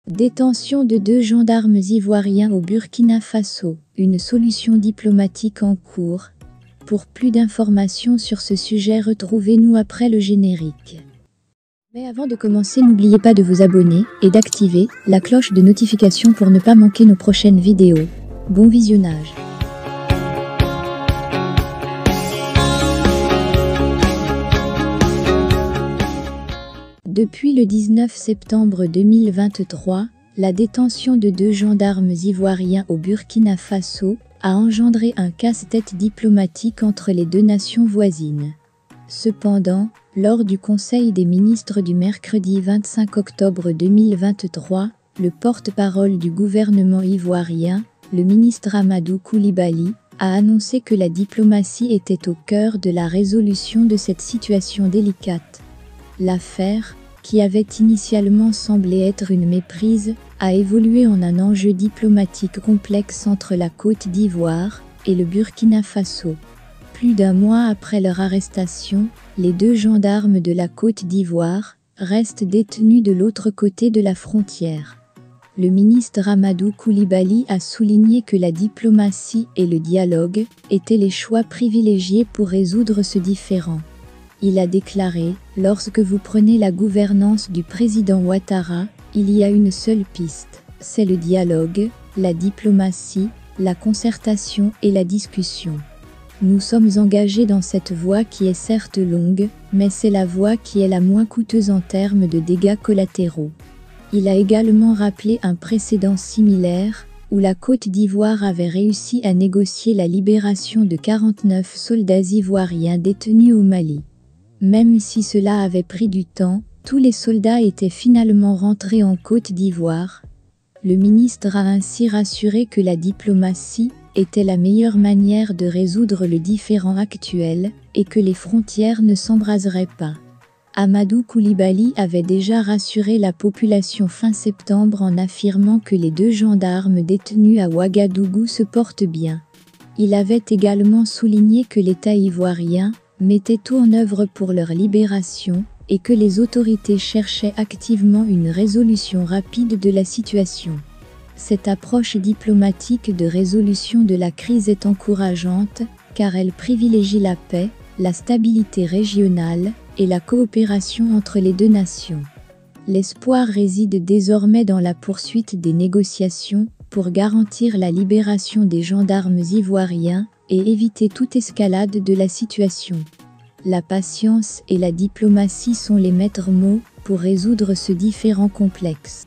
Détention de 2 gendarmes ivoiriens au Burkina Faso, une solution diplomatique en cours. Pour plus d'informations sur ce sujet, retrouvez-nous après le générique. Mais avant de commencer, n'oubliez pas de vous abonner et d'activer la cloche de notification pour ne pas manquer nos prochaines vidéos. Bon visionnage. Depuis le 19 septembre 2023, la détention de 2 gendarmes ivoiriens au Burkina Faso a engendré un casse-tête diplomatique entre les deux nations voisines. Cependant, lors du Conseil des ministres du mercredi 25 octobre 2023, le porte-parole du gouvernement ivoirien, le ministre Amadou Coulibaly, a annoncé que la diplomatie était au cœur de la résolution de cette situation délicate. L'affaire, qui avait initialement semblé être une méprise, a évolué en un enjeu diplomatique complexe entre la Côte d'Ivoire et le Burkina Faso. Plus d'un mois après leur arrestation, les 2 gendarmes de la Côte d'Ivoire restent détenus de l'autre côté de la frontière. Le ministre Amadou Coulibaly a souligné que la diplomatie et le dialogue étaient les choix privilégiés pour résoudre ce différend. Il a déclaré « Lorsque vous prenez la gouvernance du président Ouattara, il y a une seule piste, c'est le dialogue, la diplomatie, la concertation et la discussion. Nous sommes engagés dans cette voie qui est certes longue, mais c'est la voie qui est la moins coûteuse en termes de dégâts collatéraux. » Il a également rappelé un précédent similaire, où la Côte d'Ivoire avait réussi à négocier la libération de 49 soldats ivoiriens détenus au Mali. Même si cela avait pris du temps, tous les soldats étaient finalement rentrés en Côte d'Ivoire. Le ministre a ainsi rassuré que la diplomatie était la meilleure manière de résoudre le différend actuel et que les frontières ne s'embraseraient pas. Amadou Coulibaly avait déjà rassuré la population fin septembre en affirmant que les 2 gendarmes détenus à Ouagadougou se portent bien. Il avait également souligné que l'État ivoirien mettait tout en œuvre pour leur libération et que les autorités cherchaient activement une résolution rapide de la situation. Cette approche diplomatique de résolution de la crise est encourageante car elle privilégie la paix, la stabilité régionale et la coopération entre les deux nations. L'espoir réside désormais dans la poursuite des négociations pour garantir la libération des gendarmes ivoiriens et éviter toute escalade de la situation. La patience et la diplomatie sont les maîtres mots pour résoudre ce différend complexe.